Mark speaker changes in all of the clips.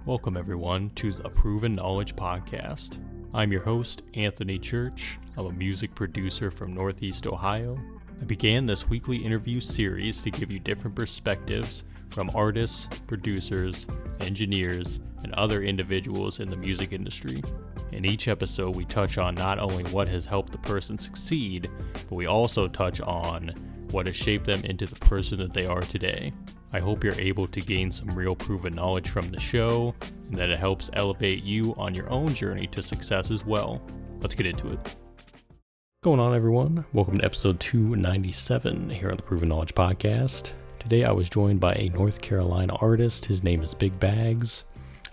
Speaker 1: Welcome everyone to the Proven Knowledge Podcast. I'm your host, Anthony Church. I'm a music producer from Northeast Ohio. I began this weekly interview series to give you different perspectives from artists, producers, engineers, and other individuals in the music industry. In each episode, we touch on not only what has helped the person succeed, but we also touch on what has shaped them into the person that they are today. I hope you're able to gain some real proven knowledge from the show, and that it helps elevate you on your own journey to success as well. Let's get into it. What's going on, everyone? Welcome to episode 297 here on the Proven Knowledge Podcast. Today I was joined by a North Carolina artist. His name is Bigg Baggz.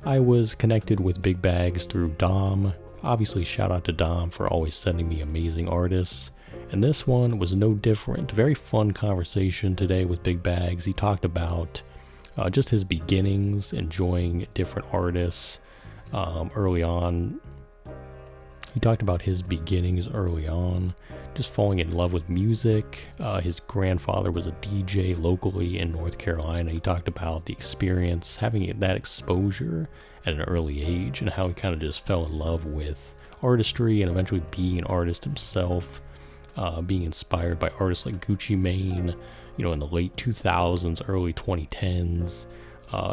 Speaker 1: I was connected with Bigg Baggz through Dom. Obviously, shout out to Dom for always sending me amazing artists. And this one was no different. Very fun conversation today with Bigg Baggz. He talked about just his beginnings, enjoying different artists early on. He talked about his beginnings early on, just falling in love with music. His grandfather was a DJ locally in North Carolina. He talked about the experience, having that exposure at an early age, and how he kind of just fell in love with artistry and eventually being an artist himself. Being inspired by artists like Gucci Mane, in the late 2000s, early 2010s.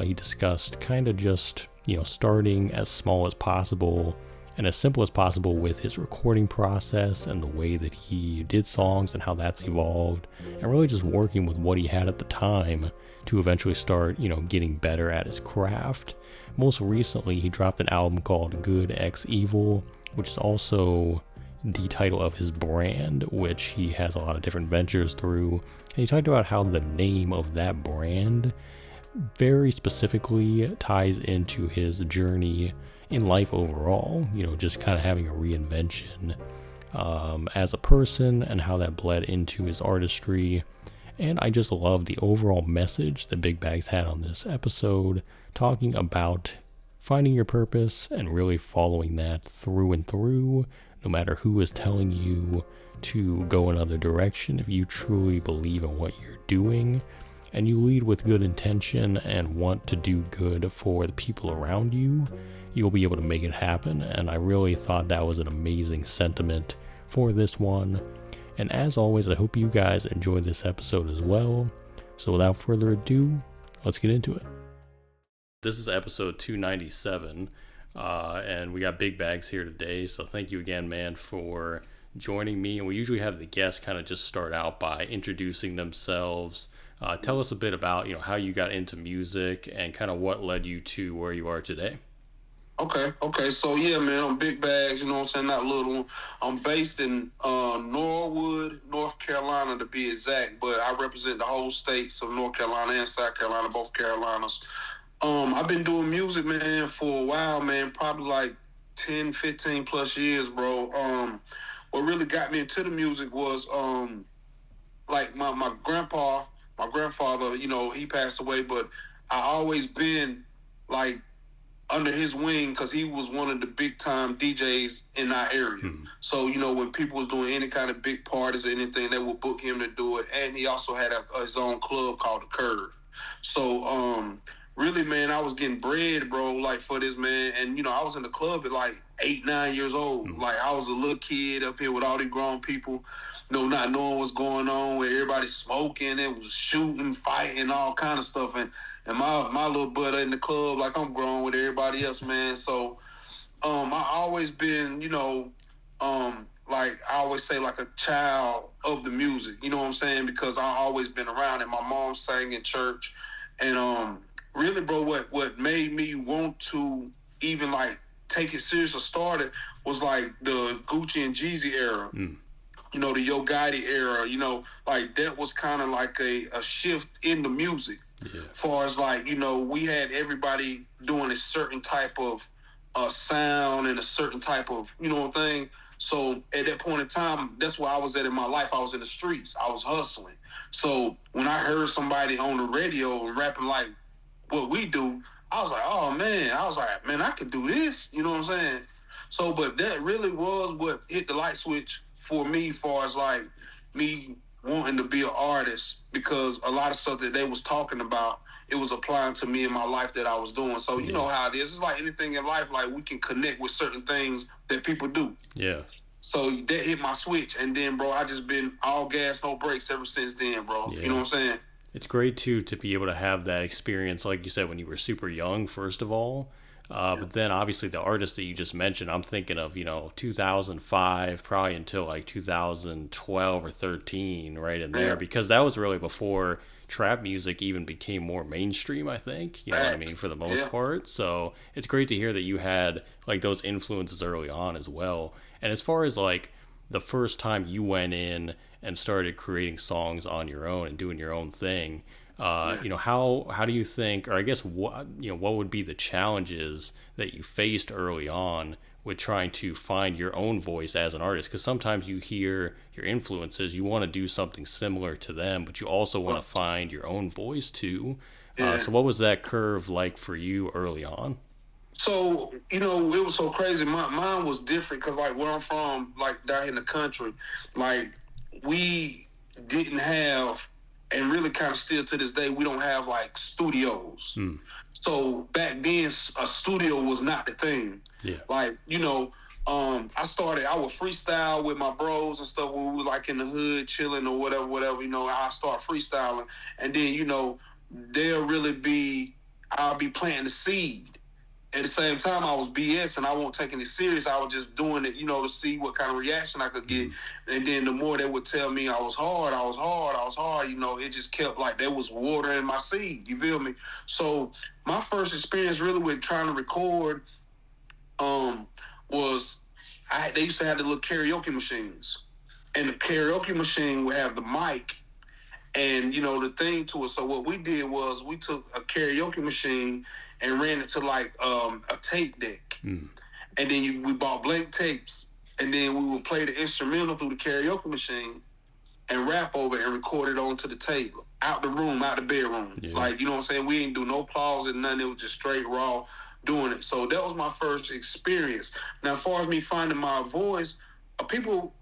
Speaker 1: He discussed kind of just, starting as small as possible and as simple as possible with his recording process and the way that he did songs and how that's evolved, and really just working with what he had at the time to eventually start, getting better at his craft. Most recently, he dropped an album called GoodxEvil, which is also the title of his brand, which he has a lot of different ventures through. And he talked about how the name of that brand very specifically ties into his journey in life overall, just kind of having a reinvention as a person and how that bled into his artistry. And I just love the overall message that Bigg Baggz had on this episode, talking about finding your purpose and really following that through and through, no matter who is telling you to go another direction. If you truly believe in what you're doing and you lead with good intention and want to do good for the people around you, you'll be able to make it happen. And I really thought that was an amazing sentiment for this one. And as always, I hope you guys enjoyed this episode as well. So without further ado, let's get into it. This is episode 297. And we got Bigg Baggz here today, so thank you again, man, for joining me. And we usually have the guests kind of just start out by introducing themselves. Tell us a bit about, how you got into music and kind of what led you to where you are today.
Speaker 2: Okay. So, yeah, man, I'm Bigg Baggz, not little one. I'm based in Norwood, North Carolina, to be exact, but I represent the whole states of North Carolina and South Carolina, both Carolinas. I've been doing music, man, for a while, man, probably like 10, 15 plus years, bro. What really got me into the music was, like my grandfather, he passed away, but I always been like under his wing because he was one of the big time DJs in our area. Mm-hmm. So, when people was doing any kind of big parties or anything, they would book him to do it. And he also had his own club called The Curve. So, really, man, I was getting bread, bro, like for this, man. And, I was in the club at like 8, 9 years old. Mm-hmm. Like I was a little kid up here with all these grown people, not knowing what's going on, where everybody's smoking and was shooting, fighting, all kind of stuff. And my little brother in the club, like I'm grown with everybody else, man. So I always been, like I always say, like a child of the music, you know what I'm saying? Because I always been around it. My mom sang in church. And really, bro, what made me want to even like take it serious or start it was like the Gucci and Jeezy era. Mm. The Yo Gotti era, like that was kind of like a shift in the music. Yeah. As far as like, we had everybody doing a certain type of sound and a certain type of, thing. So at that point in time, that's where I was at in my life. I was in the streets. I was hustling. So when I heard somebody on the radio and rapping like what we do, I was like, oh, man. I could do this. You know what I'm saying? So, but that really was what hit the light switch for me, as far as like me wanting to be an artist because a lot of stuff that they was talking about, it was applying to me in my life that I was doing. So you know how it is. It's like anything in life, like we can connect with certain things that people do.
Speaker 1: Yeah.
Speaker 2: So that hit my switch, and then, bro, I just been all gas, no brakes ever since then, bro.
Speaker 1: Yeah.
Speaker 2: You know what I'm saying?
Speaker 1: It's great too to be able to have that experience, like you said, when you were super young, first of all. But then obviously the artist that you just mentioned, I'm thinking of, 2005, probably until like 2012 or 13, right in there, because that was really before trap music even became more mainstream, I think, you know what I mean, for the most part. So it's great to hear that you had like those influences early on as well. And as far as like the first time you went in and started creating songs on your own and doing your own thing, how do you think, or I guess what would be the challenges that you faced early on with trying to find your own voice as an artist? Because sometimes you hear your influences, you want to do something similar to them, but you also want to find your own voice too. So what was that curve like for you early on?
Speaker 2: So, it was so crazy. Mine was different because, like, where I'm from, like, down in the country, like, we didn't have, and really kind of still to this day, we don't have, like, studios. So, back then, a studio was not the thing.
Speaker 1: Yeah.
Speaker 2: Like, I would freestyle with my bros and stuff when we were, like, in the hood, chilling or whatever, I start freestyling. And then, I'll be planting the seed. At the same time, I was BS and I won't take it serious. I was just doing it, to see what kind of reaction I could get. And then the more they would tell me I was hard, it just kept like there was water in my seed. You feel me? So my first experience really with trying to record was they used to have the little karaoke machines. And the karaoke machine would have the mic and, the thing to it. So what we did was we took a karaoke machine and ran it to like a tape deck. And then we bought blank tapes, and then we would play the instrumental through the karaoke machine and rap over it and record it onto the tape, out the bedroom. Yeah. Like, you know what I'm saying? We didn't do no pause and nothing. It was just straight raw doing it. So that was my first experience. Now, as far as me finding my voice, people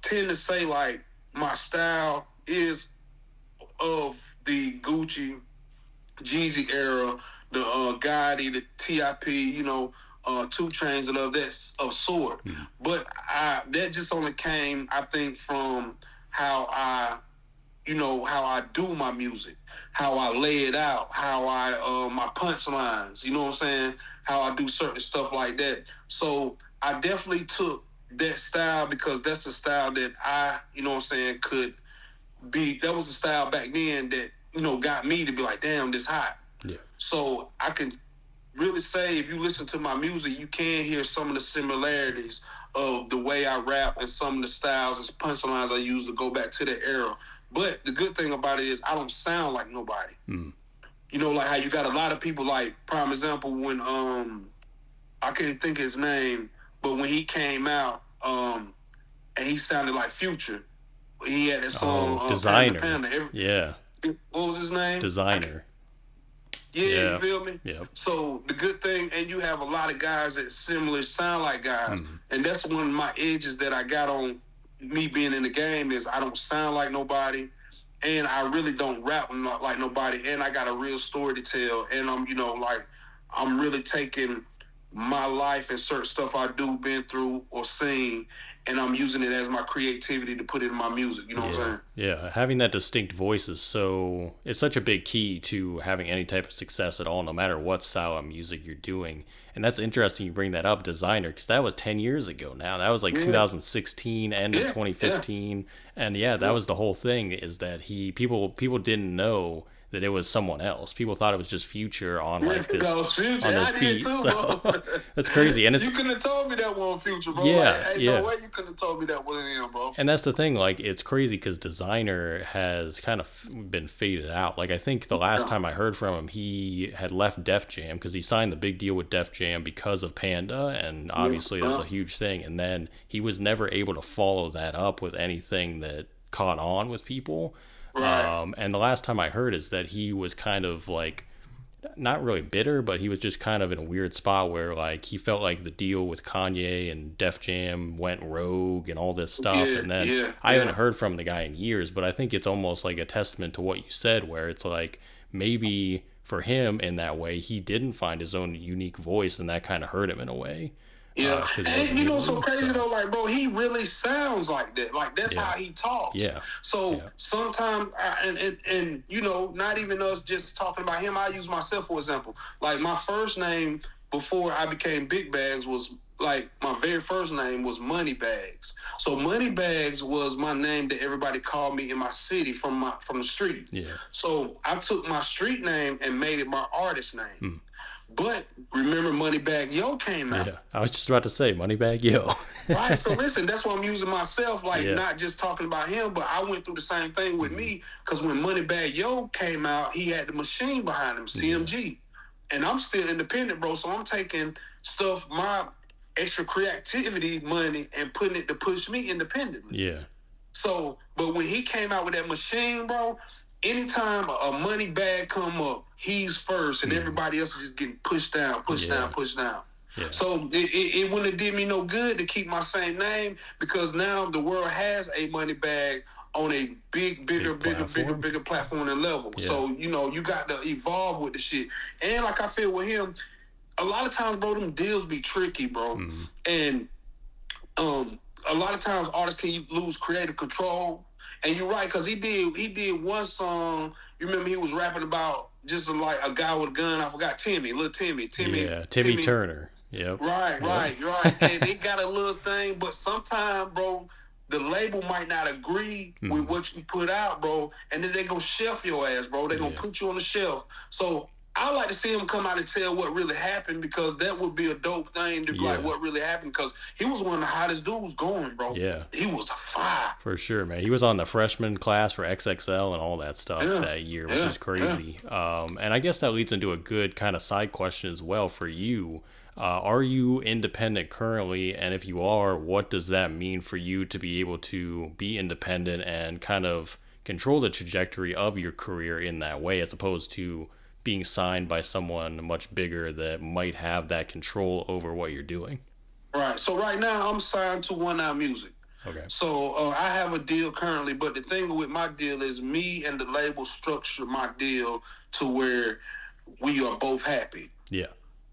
Speaker 2: tend to say like my style is of the Gucci, Jeezy era, the Gotti, the TIP, 2 Chainz and of that of sort. But that just only came, I think, from how I do my music, how I lay it out, how I my punchlines, you know what I'm saying? How I do certain stuff like that. So I definitely took that style because that's the style that I, could be. That was the style back then that, got me to be like, damn, this hot.
Speaker 1: Yeah.
Speaker 2: So I can really say if you listen to my music, you can hear some of the similarities of the way I rap and some of the styles and punchlines I use to go back to that era. But the good thing about it is I don't sound like nobody. Like how you got a lot of people, like, prime example, when I can't think his name, but when he came out and he sounded like Future. He had that song
Speaker 1: Designer.
Speaker 2: Panda.
Speaker 1: Yeah.
Speaker 2: What was his name?
Speaker 1: Designer.
Speaker 2: Yeah, you feel me?
Speaker 1: Yeah.
Speaker 2: So the good thing, and you have a lot of guys that similar sound like guys, and that's one of my edges that I got on me being in the game is I don't sound like nobody, and I really don't rap like nobody, and I got a real story to tell, and I'm really taking my life and certain stuff I do, been through or seen, and I'm using it as my creativity to put it in my music. You know what I'm saying?
Speaker 1: Yeah, having that distinct voice is it's such a big key to having any type of success at all, no matter what style of music you're doing. And that's interesting you bring that up, Designer, because that was 10 years ago now. That was like 2016, end of 2015. And that was the whole thing, is that people didn't know that it was someone else. People thought it was just Future on like this on this beat.
Speaker 2: Too,
Speaker 1: so that's crazy. And
Speaker 2: you couldn't have told me that one Future, bro.
Speaker 1: Yeah,
Speaker 2: no way you couldn't have told me that was him, bro.
Speaker 1: And that's the thing, like, it's crazy because Designer has kind of been faded out. Like, I think the last time I heard from him, he had left Def Jam because he signed the big deal with Def Jam because of Panda, and obviously that was a huge thing. And then he was never able to follow that up with anything that caught on with people.
Speaker 2: Right.
Speaker 1: And the last time I heard is that he was kind of like not really bitter, but he was just kind of in a weird spot where like he felt like the deal with Kanye and Def Jam went rogue and all this stuff.
Speaker 2: Yeah,
Speaker 1: And then
Speaker 2: yeah,
Speaker 1: I
Speaker 2: yeah.
Speaker 1: haven't heard from the guy in years, but I think it's almost like a testament to what you said, where it's like maybe for him in that way, he didn't find his own unique voice, and that kind of hurt him in a way.
Speaker 2: Yeah,
Speaker 1: 'Cause he
Speaker 2: and
Speaker 1: wasn't
Speaker 2: you know,
Speaker 1: able
Speaker 2: so
Speaker 1: to,
Speaker 2: crazy
Speaker 1: so.
Speaker 2: though, like, bro, he really sounds like that. Like, that's
Speaker 1: Yeah.
Speaker 2: how he talks.
Speaker 1: Yeah.
Speaker 2: So
Speaker 1: Yeah.
Speaker 2: sometimes, and you know, not even us just talking about him. I use myself for example. Like, my first name before I became Bigg Baggz was like my very first name was Money Bags. So Money Bags was my name that everybody called me in my city from the street.
Speaker 1: Yeah.
Speaker 2: So I took my street name and made it my artist name. But remember, Moneybagg Yo came out.
Speaker 1: Yeah, I was just about to say Moneybagg Yo.
Speaker 2: Right, so listen, that's why I'm using myself, like,
Speaker 1: Yeah.
Speaker 2: not just talking about him, but I went through the same thing with me, because when Moneybagg Yo came out, he had the machine behind him, CMG. And I'm still independent, bro, so I'm taking stuff, my extra creativity money, and putting it to push me independently.
Speaker 1: Yeah.
Speaker 2: So, but when he came out with that machine, bro, anytime a money bag come up, he's first, and everybody else is just getting pushed down, pushed down.
Speaker 1: Yeah.
Speaker 2: So it wouldn't have did me no good to keep my same name, because now the world has a money bag on a bigger platform and level.
Speaker 1: Yeah.
Speaker 2: So, you know, you got to evolve with the shit. And like I feel with him, a lot of times, bro, them deals be tricky, bro. And a lot of times artists can lose creative control. And you're right, because he did one song. You remember he was rapping about just like a guy with a gun. I forgot Timmy.
Speaker 1: Yeah, Timmy Turner. Yep.
Speaker 2: Right. And it got a little thing, but sometimes, bro, the label might not agree with what you put out, bro, and then they gonna shelf your ass, bro. They gonna put you on the shelf. So I like to see him come out and tell what really happened, because that would be a dope thing to be like what really happened, because he was one of the hottest dudes going, bro.
Speaker 1: Yeah.
Speaker 2: He was a fire.
Speaker 1: For sure, man. He was on the freshman class for XXL and all that stuff that year, which is crazy. And I guess that leads into a good kind of side question as well for you. Are you independent currently? And if you are, what does that mean for you to be able to be independent and kind of control the trajectory of your career in that way, as opposed to being signed by someone much bigger that might have that control over what you're doing?
Speaker 2: Right. So right now I'm signed to One Out Music.
Speaker 1: Okay.
Speaker 2: So I have a deal currently, but the thing with my deal is me and the label structure my deal to where we are both happy.
Speaker 1: Yeah.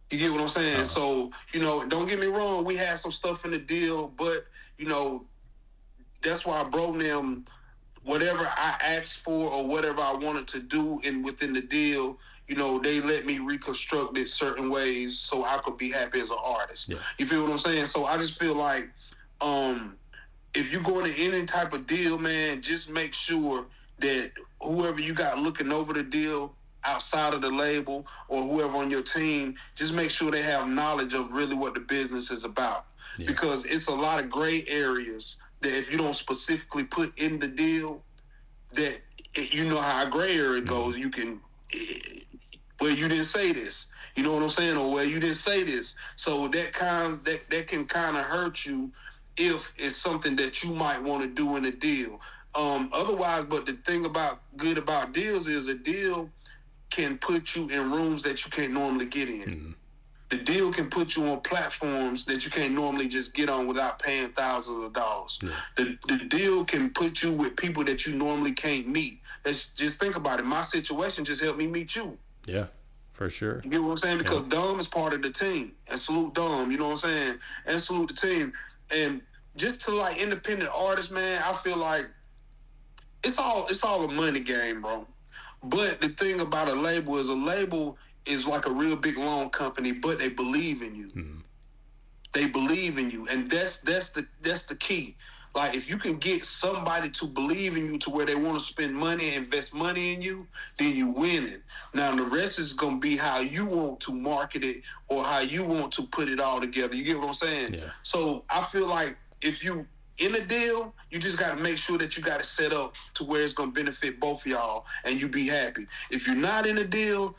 Speaker 2: You get what I'm saying? So, you know, don't get me wrong, we had some stuff in the deal, but, you know, that's why I broke them whatever I asked for or whatever I wanted to do within the deal. You know, they let me reconstruct it certain ways so I could be happy as an artist.
Speaker 1: Yeah.
Speaker 2: You feel what I'm saying? So I just feel like if you go into any type of deal, man, just make sure that whoever you got looking over the deal outside of the label or whoever on your team, just make sure they have knowledge of really what the business is about. Yeah. Because it's a lot of gray areas that if you don't specifically put in the deal, that you know how a gray area goes, you can, well, you didn't say this. You know what I'm saying? Or, well, you didn't say this. So that can kind of hurt you if it's something that you might want to do in a deal. Otherwise, but the thing about deals is a deal can put you in rooms that you can't normally get in. Mm-hmm. The deal can put you on platforms that you can't normally just get on without paying thousands of dollars. Yeah. The deal can put you with people that you normally can't meet. Just think about it. My situation just helped me meet you.
Speaker 1: Yeah, for sure.
Speaker 2: You get what I'm saying? Because Dom is part of the team. And salute Dom, you know what I'm saying? And salute the team. And just to like independent artists, man, I feel like it's all a money game, bro. But the thing about a label is like a real big loan company, but they believe in you. Mm-hmm. They believe in you, and that's the key. Like, if you can get somebody to believe in you to where they want to spend money, invest money in you, then you winning. Now the rest is gonna be how you want to market it or how you want to put it all together. You get what I'm saying? Yeah. So I feel like if you in a deal, you just got to make sure that you got it set up to where it's gonna benefit both of y'all, and you be happy. If you're not in a deal,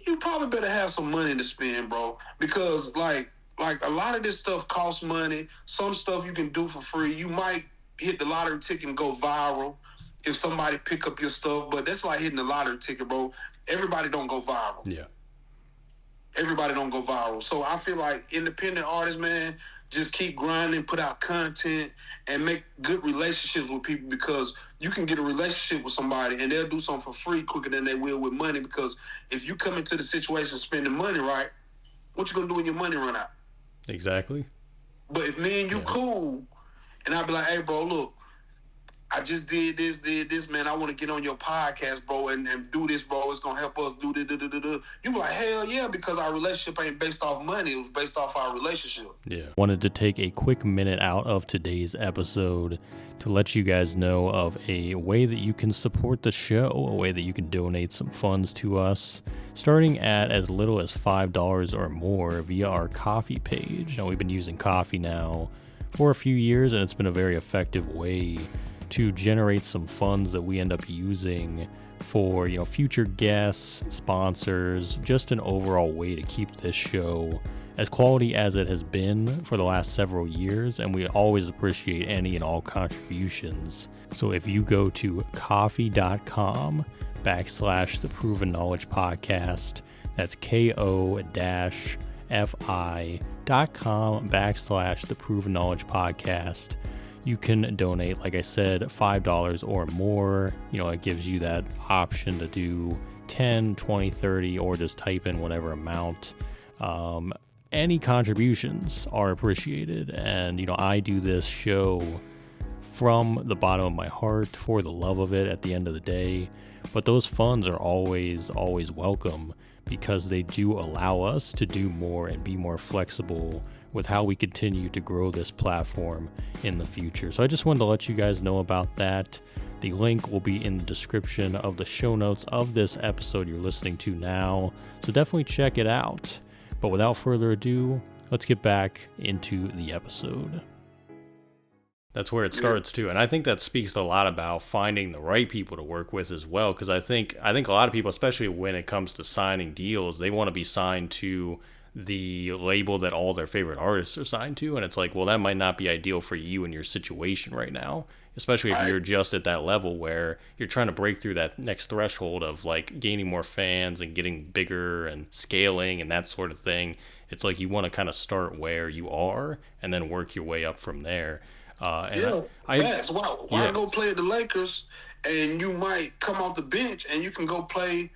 Speaker 2: you probably better have some money to spend, bro, because like a lot of this stuff costs money. Some stuff you can do for free. You might hit the lottery ticket and go viral if somebody pick up your stuff, but that's like hitting the lottery ticket, bro. Everybody don't go viral.
Speaker 1: Yeah.
Speaker 2: everybody don't go viral. So I feel like independent artists, man, just keep grinding, put out content, and make good relationships with people, because you can get a relationship with somebody and they'll do something for free quicker than they will with money. Because if you come into the situation spending money, right, what you gonna do when your money run out?
Speaker 1: Exactly.
Speaker 2: But if me and you cool, and I'll be like, hey, bro, look, I just did this, man. I want to get on your podcast, bro, and do this, bro. It's going to help us do this. You be like, hell yeah, because our relationship ain't based off money. It was based off our relationship.
Speaker 1: Yeah. Wanted to take a quick minute out of today's episode to let you guys know of a way that you can support the show, a way that you can donate some funds to us, starting at as little as $5 or more via our Ko-fi page. Now, we've been using Ko-fi now for a few years, and it's been a very effective way to generate some funds that we end up using for, future guests, sponsors, just an overall way to keep this show as quality as it has been for the last several years, and we always appreciate any and all contributions. So if you go to coffee.com/The Proven Knowledge Podcast, that's KO-FI.com/The Proven Knowledge Podcast, you can donate, like I said, $5 or more. It gives you that option to do 10, 20, 30, or just type in whatever amount. Any contributions are appreciated. And, I do this show from the bottom of my heart for the love of it at the end of the day. But those funds are always, always welcome, because they do allow us to do more and be more flexible with how we continue to grow this platform in the future. So I just wanted to let you guys know about that. The link will be in the description of the show notes of this episode you're listening to now, so definitely check it out. But without further ado, let's get back into the episode. That's where it starts too, and I think that speaks a lot about finding the right people to work with as well, because I think a lot of people, especially when it comes to signing deals, they want to be signed to the label that all their favorite artists are signed to, and it's like, well, that might not be ideal for you in your situation right now, especially if you're just at that level where you're trying to break through that next threshold of like gaining more fans and getting bigger and scaling and that sort of thing. It's like you want to kind of start where you are and then work your way up from there. Why
Speaker 2: go play at the Lakers and you might come off the bench and you can go play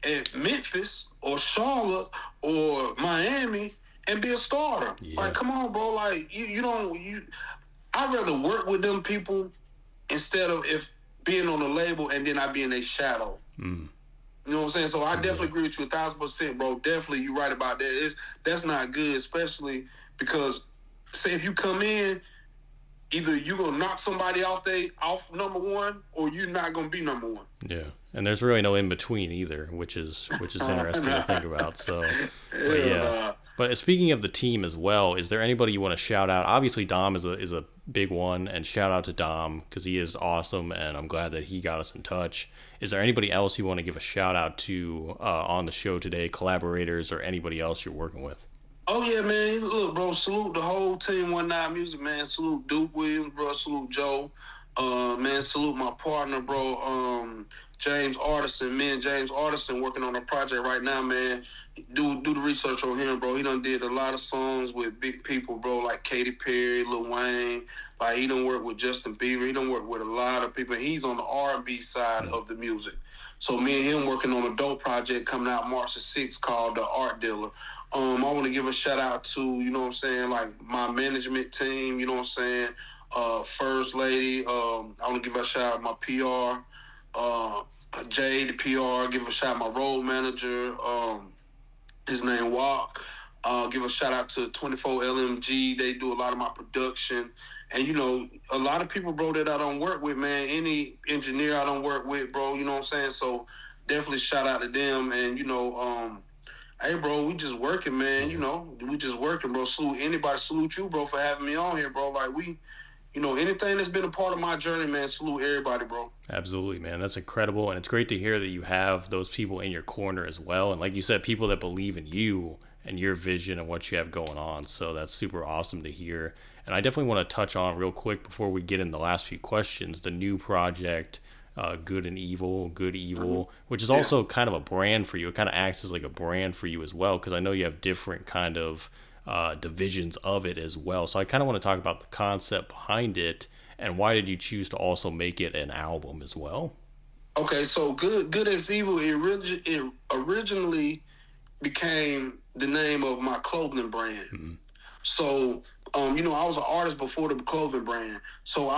Speaker 2: at Memphis or Charlotte or Miami and be a starter. Yeah. Like, come on, bro. Like, I'd rather work with them people instead of being on the label and then I be in a shadow. You know what I'm saying? So I definitely agree with you 1,000%, bro. Definitely, you're right about that. That's not good, especially because, say, if you come in, either you're going to knock somebody off number one, or you're not going to be number one.
Speaker 1: Yeah. And there's really no in between either, which is interesting to think about. So, but yeah. But speaking of the team as well, is there anybody you want to shout out? Obviously, Dom is a big one, and shout out to Dom because he is awesome, and I'm glad that he got us in touch. Is there anybody else you want to give a shout out to on the show today, collaborators or anybody else you're working with?
Speaker 2: Oh, yeah, man. Look, bro, salute the whole team, 19 Music, man. Salute Duke Williams, bro. Salute Joe. Man, salute my partner, bro, James Artisan. Me and James Artisan working on a project right now, man. Do the research on him, bro. He done did a lot of songs with big people, bro, like Katy Perry, Lil Wayne. Like, he done worked with Justin Bieber. He done worked with a lot of people. He's on the R&B side of the music. So me and him working on a dope project coming out March the 6th called The Art Dealer. I want to give a shout out to, you know what I'm saying, like my management team, you know what I'm saying, First Lady. I want to give a shout out my PR, Jay, the PR. Give a shout out my road manager, his name Walk. Give a shout out to 24 LMG. They do a lot of my production. And, a lot of people, bro, that I don't work with, man. Any engineer I don't work with, bro, you know what I'm saying? So definitely shout out to them. And, hey, bro, we just working, man. We just working, bro. Salute anybody. Salute you, bro, for having me on here, bro. Like, anything that's been a part of my journey, man, salute everybody, bro.
Speaker 1: Absolutely, man. That's incredible. And it's great to hear that you have those people in your corner as well. And like you said, people that believe in you and your vision and what you have going on. So that's super awesome to hear. And I definitely want to touch on real quick before we get in the last few questions, the new project Good and Evil, GoodxEvil, which is also kind of a brand for you. It kind of acts as like a brand for you as well, because I know you have different kind of divisions of it as well. So I kind of want to talk about the concept behind it, and why did you choose to also make it an album as well?
Speaker 2: Okay, so GoodxEvil, it originally became the name of my clothing brand. Mm-hmm. So, I was an artist before the clothing brand. So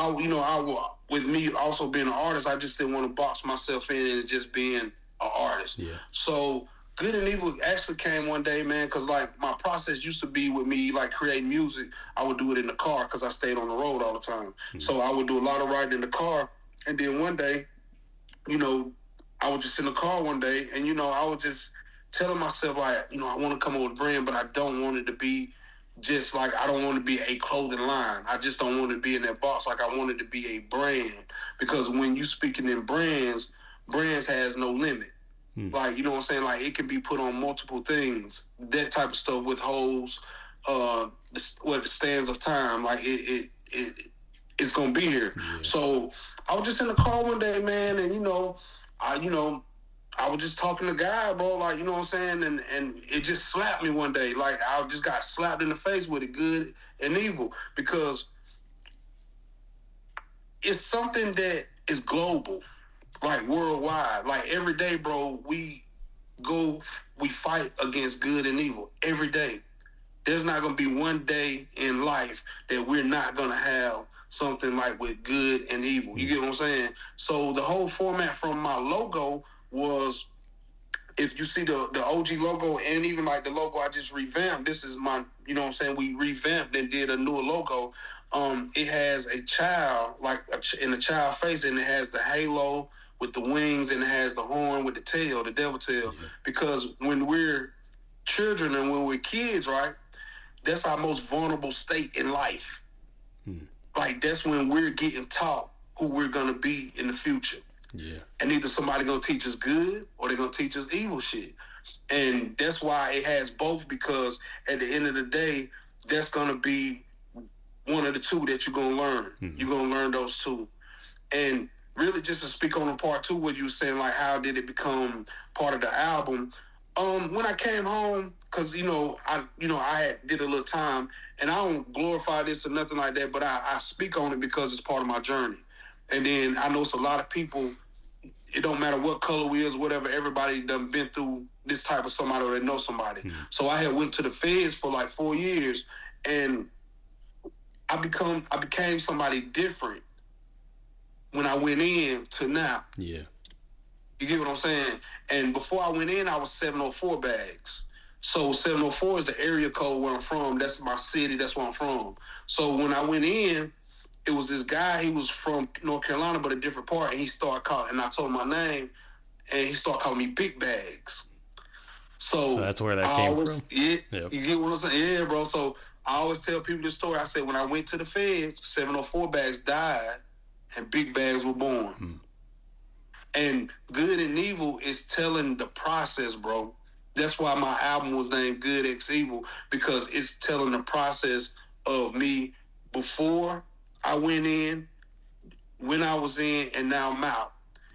Speaker 2: with me also being an artist, I just didn't want to box myself in and just being an artist. Yeah. So Good and Evil actually came one day, man, because like my process used to be with me, like creating music. I would do it in the car because I stayed on the road all the time. Mm-hmm. So I would do a lot of writing in the car. And then one day, I was just in the car one day and, I was just telling myself, like, I want to come up with a brand, but I don't want it to be just like, I don't want to be a clothing line. I just don't want to be in that box. Like, I want it to be a brand. Because when you speaking in brands has no limit. Like, you know what I'm saying? Like, it can be put on multiple things. That type of stuff with holes, the stands of time. Like, it's going to be here. Yeah. So I was just in the car one day, man, and, I was just talking to God, bro, like, you know what I'm saying? And it just slapped me one day. Like, I just got slapped in the face with it, Good and Evil, because it's something that is global, like worldwide. Like, every day, bro, we fight against good and evil every day. There's not going to be one day in life that we're not going to have something like with good and evil. You get what I'm saying? So the whole format from my logo was, if you see the OG logo and even like the logo I just revamped, this is my, you know what I'm saying, we revamped and did a newer logo. It has a child, like in the child face, and it has the halo with the wings, and it has the horn with the tail, the devil tail. Yeah. Because when we're children and when we're kids, right, that's our most vulnerable state in life. Like, that's when we're getting taught who we're going to be in the future. Yeah. And either somebody going to teach us good or they're going to teach us evil shit. And that's why it has both, because at the end of the day, that's going to be one of the two that you're going to learn. Mm-hmm. You're going to learn those two. And really, just to speak on the part two, what you were saying, like, how did it become part of the album? When I came home, because, I had did a little time, and I don't glorify this or nothing like that, but I speak on it because it's part of my journey. And then I know it's a lot of people, it don't matter what color we is, whatever, everybody done been through this type of somebody or they know somebody. Mm-hmm. So I had went to the feds for like 4 years, and I became somebody different when I went in to now. Yeah. You get what I'm saying? And before I went in, I was 704 Baggz. So 704 is the area code where I'm from. That's my city. That's where I'm from. So when I went in, it was this guy. He was from North Carolina, but a different part. And he started calling, and I told him my name, and he started calling me Bigg Baggz. So
Speaker 1: that's where that came from?
Speaker 2: Yeah, yep. You get what I'm saying? Yeah, bro. So I always tell people this story. I said, when I went to the feds, 704 Baggz died, and Bigg Baggz were born. And Good and Evil is telling the process, bro. That's why my album was named GoodxEvil, because it's telling the process of me before I went in, when I was in, and now I'm out.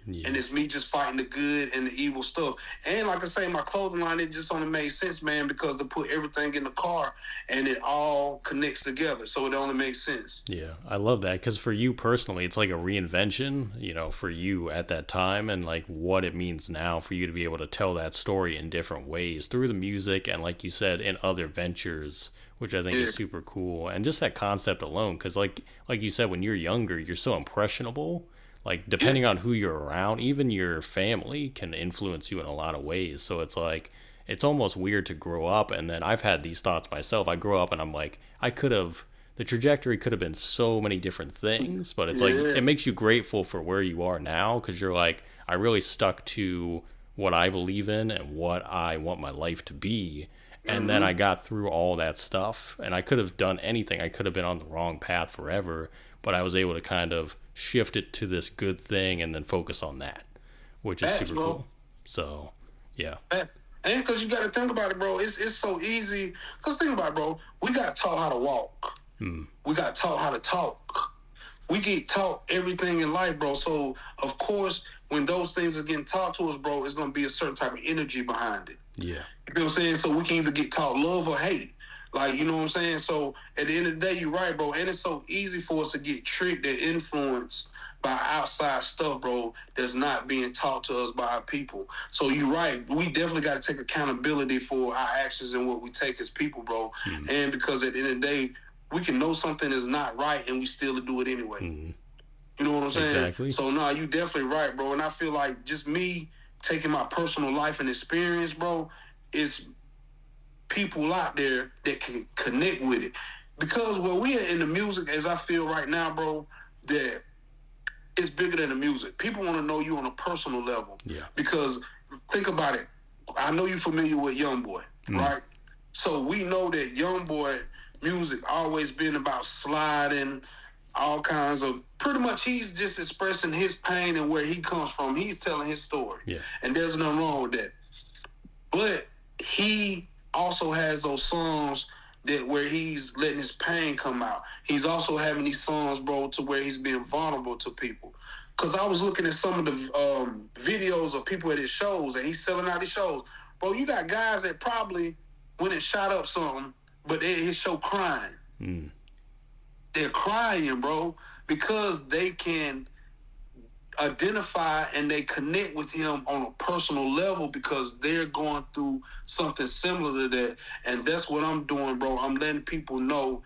Speaker 2: Yeah. And it's me just fighting the good and the evil stuff. And like I say, my clothing line, it just only made sense, man, because to put everything in the car and it all connects together. So it only makes sense.
Speaker 1: Yeah, I love that, because for you personally, it's like a reinvention, for you at that time, and like what it means now for you to be able to tell that story in different ways through the music and, like you said, in other ventures, which I think is super cool. And just that concept alone, because like you said, when you're younger, you're so impressionable. Like, depending on who you're around, even your family can influence you in a lot of ways. So it's like, it's almost weird to grow up. And then I've had these thoughts myself. I grow up and I'm like, the trajectory could have been so many different things. But it's like, it makes you grateful for where you are now, because you're like, I really stuck to what I believe in and what I want my life to be. And then I got through all that stuff. And I could have done anything. I could have been on the wrong path forever. But I was able to kind of shift it to this good thing and then focus on that, which is super cool. So, yeah.
Speaker 2: And because you got to think about it, bro, it's so easy. Because think about it, bro, we got taught how to walk. We got taught how to talk. we get taught everything in life, bro. So of course, when those things are getting taught to us, bro, it's gonna be a certain type of energy behind it.
Speaker 1: Yeah.
Speaker 2: You know what I'm saying? So we can either get taught love or hate. Like, you know what I'm saying? So at the end of the day, you're right, bro. And it's so easy for us to get tricked and influenced by outside stuff, bro, that's not being taught to us by our people. So you're right. We definitely got to take accountability for our actions and what we take as people, bro. Mm-hmm. And because at the end of the day, we can know something is not right and we still do it anyway. Mm-hmm. You know what I'm saying?
Speaker 1: Exactly.
Speaker 2: So, no, you definitely right, bro. And I feel like just me taking my personal life and experience, bro, is people out there that can connect with it. Because where we are in the music, as I feel right now, bro, that it's bigger than the music. People want to know you on a personal level.
Speaker 1: Yeah.
Speaker 2: Because think about it. I know you're familiar with YoungBoy, right? So we know that YoungBoy music always been about sliding, all kinds of, pretty much he's just expressing his pain and where he comes from. He's telling his story.
Speaker 1: Yeah.
Speaker 2: And there's nothing wrong with that. But he also has those songs that where he's letting his pain come out. He's also having these songs, bro, to where he's being vulnerable to people. Because I was looking at some of the videos of people at his shows, and he's selling out his shows. Bro, you got guys that probably went and shot up something, but they're at his show crying. Mm. They're crying, bro, because they can identify and they connect with him on a personal level because they're going through something similar to that. And that's what I'm doing, bro. I'm letting people know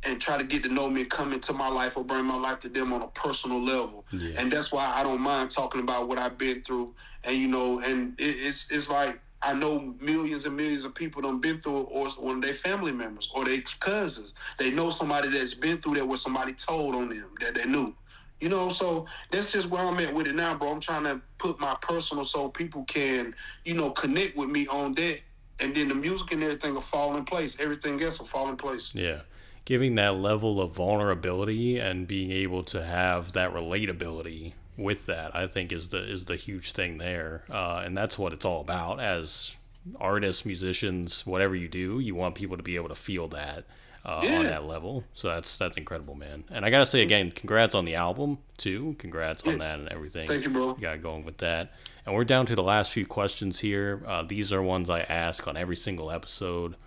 Speaker 2: and try to get to know me and come into my life or bring my life to them on a personal level. Yeah. And that's why I don't mind talking about what I've been through. And, you know, and it's like I know millions and millions of people done been through it, or one of their family members or their cousins. They know somebody that's been through that where somebody told on them that they knew. You know, so that's just where I'm at with it now, bro. I'm trying to put my personal so people can, you know, connect with me on that. And then the music and everything will fall in place. Everything else will fall in place.
Speaker 1: Yeah. Giving that level of vulnerability and being able to have that relatability with that, I think is the huge thing there. And that's what it's all about. As artists, musicians, whatever you do, you want people to be able to feel that. On that level. So that's incredible, man. And I gotta say again, congrats on the album too. Congrats on that and everything.
Speaker 2: Thank you, bro.
Speaker 1: You got going with that. And we're down to the last few questions here. These are ones I ask on every single episode.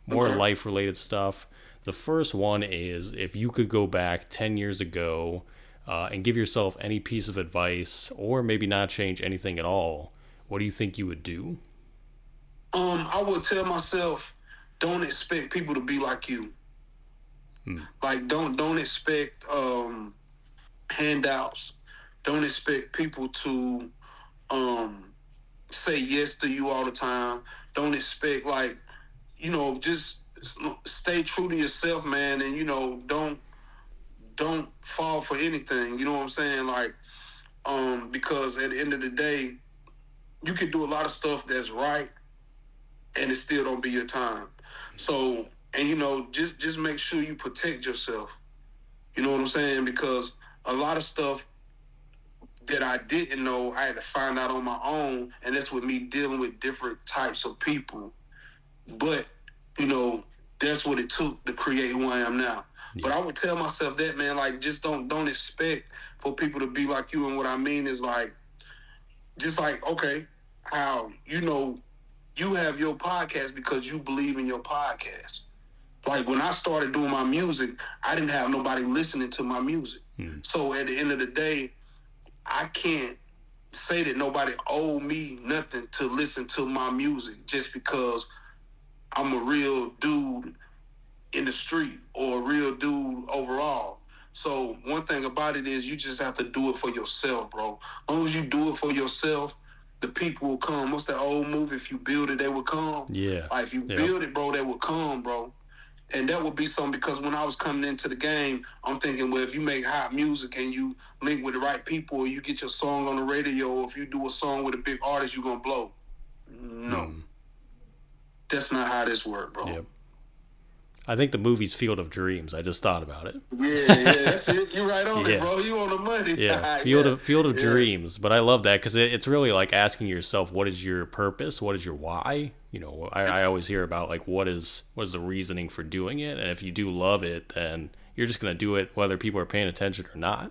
Speaker 1: More life related stuff. The first one is, if you could go back 10 years ago and give yourself any piece of advice, or maybe not change anything at all, what do you think you would do?
Speaker 2: I would tell myself, don't expect people to be like you. Like, don't expect handouts. Don't expect people to say yes to you all the time. Don't expect, like, you know, just stay true to yourself, man. And, you know, don't fall for anything. You know what I'm saying? Like, because at the end of the day, you can do a lot of stuff that's right and it still don't be your time. So, and, you know, just make sure you protect yourself. You know what I'm saying? Because a lot of stuff that I didn't know, I had to find out on my own. And that's with me dealing with different types of people. But, you know, that's what it took to create who I am now. Yeah. But I would tell myself that, man, like, just don't expect for people to be like you. And what I mean is, like, just like, okay, how, you know, you have your podcast because you believe in your podcast. Like, when I started doing my music, I didn't have nobody listening to my music. So at the end of the day, I can't say that nobody owed me nothing to listen to my music just because I'm a real dude in the street or a real dude overall. So one thing about it is you just have to do it for yourself, bro. As long as you do it for yourself, the people will come. What's that old movie? If you build it, they will come.
Speaker 1: Yeah.
Speaker 2: Like, if you build it, bro, they will come, bro. And that would be something, because when I was coming into the game, I'm thinking, well, if you make hot music and you link with the right people, or you get your song on the radio, or if you do a song with a big artist, you're going to blow. No. That's not how this works, bro.
Speaker 1: Yep. I think the movie's Field of Dreams. I just thought about it.
Speaker 2: Yeah, that's it. You're right on it, bro. You on the money.
Speaker 1: Yeah, Field of Dreams. But I love that because it's really like asking yourself, what is your purpose? What is your why? You know, I always hear about, like, what is the reasoning for doing it? And if you do love it, then you're just going to do it whether people are paying attention or not.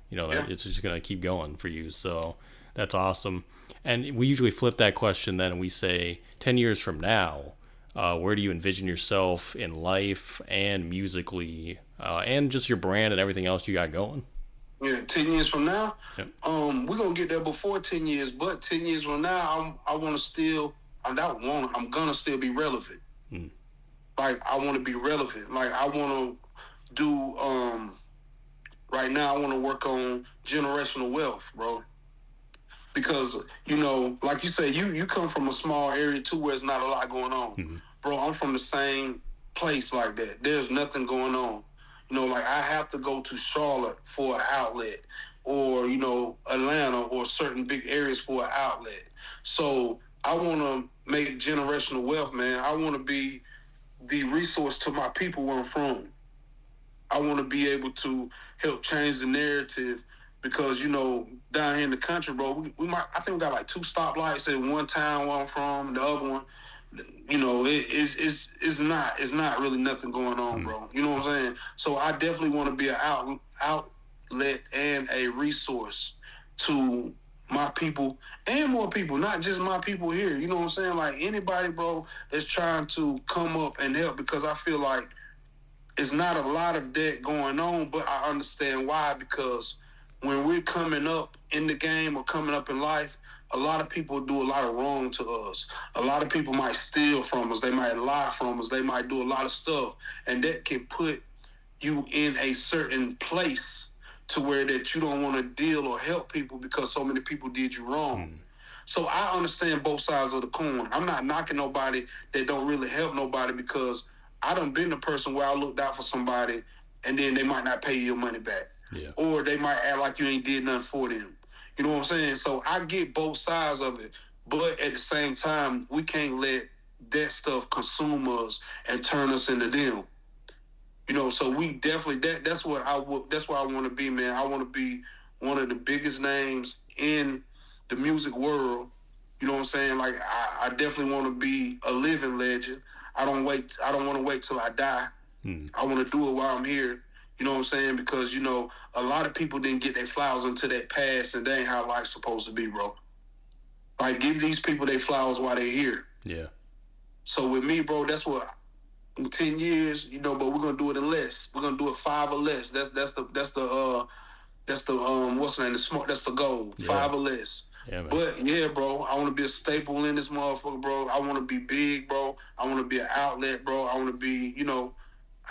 Speaker 2: Yeah.
Speaker 1: It's just going to keep going for you. So that's awesome. And we usually flip that question then and we say 10 years from now, where do you envision yourself in life and musically, and just your brand and everything else you got going?
Speaker 2: Yeah, 10 years from now,
Speaker 1: Yep.
Speaker 2: we're gonna get there before 10 years, but 10 years from now, I want to still, I'm gonna still be relevant. Like, I want to be relevant. Like, I want to do, right now, I want to work on generational wealth, bro. Because, like you say, you come from a small area too where there's not a lot going on. Bro, I'm from the same place like that. There's nothing going on. Like, I have to go to Charlotte for an outlet, or, Atlanta or certain big areas for an outlet. So I want to make generational wealth, man. I want to be the resource to my people where I'm from. I want to be able to help change the narrative because, down here in the country, bro, I think we got like 2 stoplights in one town where I'm from. The other one, it's not really nothing going on, bro. You know what I'm saying? So I definitely want to be an outlet and a resource to my people and more people, not just my people here. You know what I'm saying? Like, anybody, bro, that's trying to come up and help, because I feel like it's not a lot of that going on, but I understand why, because when we're coming up in the game or coming up in life, a lot of people do a lot of wrong to us. A lot of people might steal from us. They might lie from us. They might do a lot of stuff. And that can put you in a certain place to where that you don't want to deal or help people because so many people did you wrong. So I understand both sides of the coin. I'm not knocking nobody that don't really help nobody, because I done been the person where I looked out for somebody and then they might not pay you your money back.
Speaker 1: Yeah.
Speaker 2: Or they might act like you ain't did nothing for them. You know what I'm saying? So I get both sides of it. But at the same time, we can't let that stuff consume us and turn us into them. So we definitely, that's where I want to be, man. I want to be one of the biggest names in the music world. You know what I'm saying? Like, I definitely want to be a living legend. I don't want to wait till I die. I want to do it while I'm here. You know what I'm saying? Because, a lot of people didn't get their flowers until that passed, and that ain't how life's supposed to be, bro. Like, give these people their flowers while they're here.
Speaker 1: Yeah.
Speaker 2: So with me, bro, that's what, in 10 years, but we're gonna do it in less. We're gonna do it 5 or less. That's the what's the name? That's the goal.
Speaker 1: Yeah.
Speaker 2: 5 or less.
Speaker 1: Yeah, man.
Speaker 2: But yeah, bro, I want to be a staple in this motherfucker, bro. I want to be big, bro. I want to be an outlet, bro. I want to be,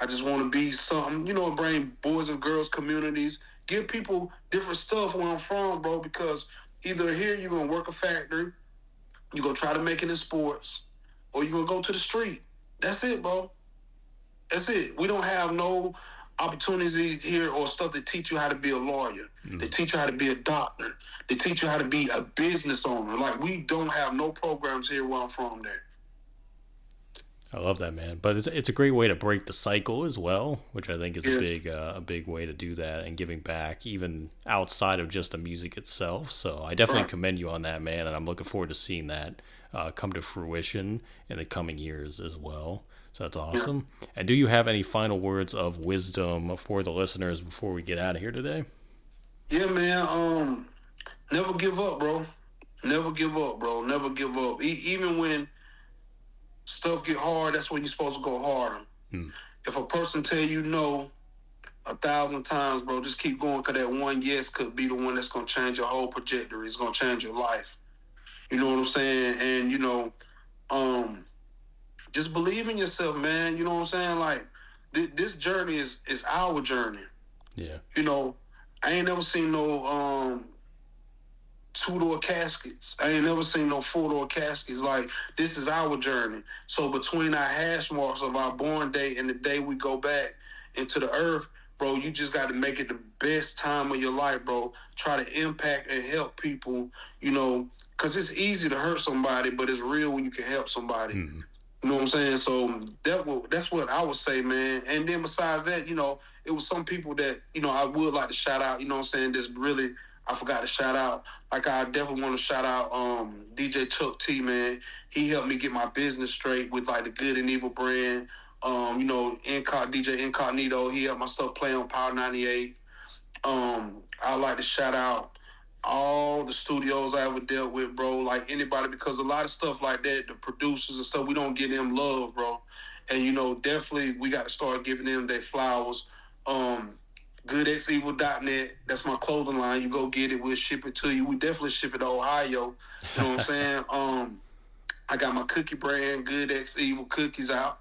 Speaker 2: I just want to be something, bring boys and girls communities, give people different stuff where I'm from, bro, because either here you're going to work a factory, you're going to try to make it in sports, or you're going to go to the street. That's it, bro. That's it. We don't have no opportunities here or stuff that teach you how to be a lawyer. They teach you how to be a doctor. They teach you how to be a business owner. Like, we don't have no programs here where I'm from there.
Speaker 1: I love that, man. But it's a great way to break the cycle as well, which I think is a big way to do that, and giving back even outside of just the music itself. So I definitely commend you on that, man, and I'm looking forward to seeing that come to fruition in the coming years as well. So that's awesome. Yeah. And do you have any final words of wisdom for the listeners before we get out of here today?
Speaker 2: Yeah, man. Never give up, bro. Never give up, bro. Never give up. Even when stuff get hard, that's when you're supposed to go harder. If a person tell you no 1,000 times, bro, just keep going, because that one yes could be the one that's going to change your whole trajectory. It's going to change your life. You know what I'm saying? And, just believe in yourself, man. You know what I'm saying? Like, this journey is our journey.
Speaker 1: Yeah.
Speaker 2: I ain't never seen no 2-door caskets. I ain't never seen no 4-door caskets. Like, this is our journey. So between our hash marks of our born date and the day we go back into the earth, bro, you just got to make it the best time of your life, bro. Try to impact and help people, because it's easy to hurt somebody, but it's real when you can help somebody. You know what I'm saying? So that's what I would say, man. And then besides that, it was some people that, I would like to shout out, you know what I'm saying, this really, I forgot to shout out. Like, I definitely want to shout out DJ Chuck T, man. He helped me get my business straight with, like, the Good and Evil brand, in DJ Incognito. He had my stuff playing on Power 98. I'd like to shout out all the studios I ever dealt with, bro. Like anybody, because a lot of stuff like that, the producers and stuff, we don't give them love, bro. And definitely we got to start giving them their flowers. GoodxEvil.net. That's my clothing line. You go get it. We'll ship it to you. We definitely ship it to Ohio. You know what I'm saying? I got my cookie brand, GoodxEvil cookies out.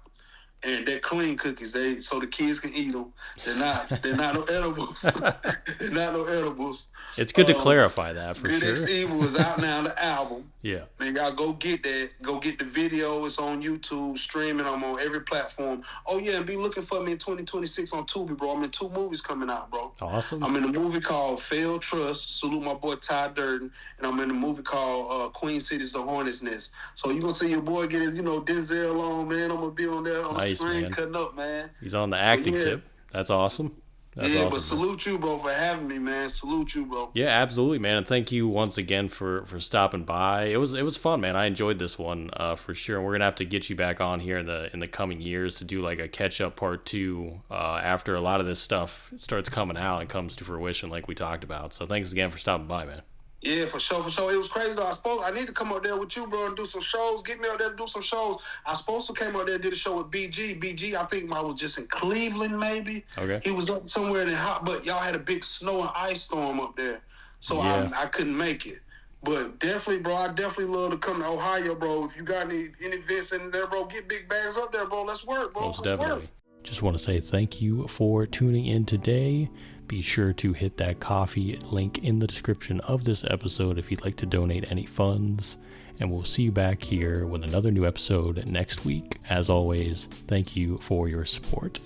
Speaker 2: And they're clean cookies. So the kids can eat them. They're not no edibles. They're not no edibles.
Speaker 1: It's good to clarify that for sure.
Speaker 2: GoodxEvil is out now, the album.
Speaker 1: Yeah.
Speaker 2: Man, y'all go get that. Go get the video. It's on YouTube, streaming. I'm on every platform. Oh, yeah, and be looking for me in 2026 on Tubi, bro. I'm in 2 movies coming out, bro.
Speaker 1: Awesome.
Speaker 2: I'm in a movie called Failed Trust. Salute my boy Ty Durden. And I'm in a movie called Queen City's The Hornet's Nest. So you're going to see your boy get his, Denzel on, man. I'm going to be on there on the screen, cutting up, man.
Speaker 1: He's on the acting tip. That's awesome. That's awesome,
Speaker 2: but salute you, bro, for having me, man. Salute you, bro.
Speaker 1: Yeah, absolutely, man. And thank you once again for stopping by. It was fun, man. I enjoyed this one for sure. And we're gonna have to get you back on here in the coming years to do like a catch up part 2 after a lot of this stuff starts coming out and comes to fruition, like we talked about. So thanks again for stopping by, man.
Speaker 2: Yeah, for sure. It was crazy, though. I need to come out there with you, bro, and do some shows. Get me out there to do some shows. I supposed to came out there and did a show with BG. BG, I think I was just in Cleveland, maybe.
Speaker 1: Okay.
Speaker 2: He was up somewhere in the hot, but y'all had a big snow and ice storm up there. So
Speaker 1: yeah.
Speaker 2: I couldn't make it. But definitely, bro, I definitely love to come to Ohio, bro. If you got any events in there, bro, get Bigg Baggz up there, bro. Let's work, bro.
Speaker 1: Most definitely. Just want to say thank you for tuning in today. Be sure to hit that coffee link in the description of this episode if you'd like to donate any funds. And we'll see you back here with another new episode next week. As always, thank you for your support.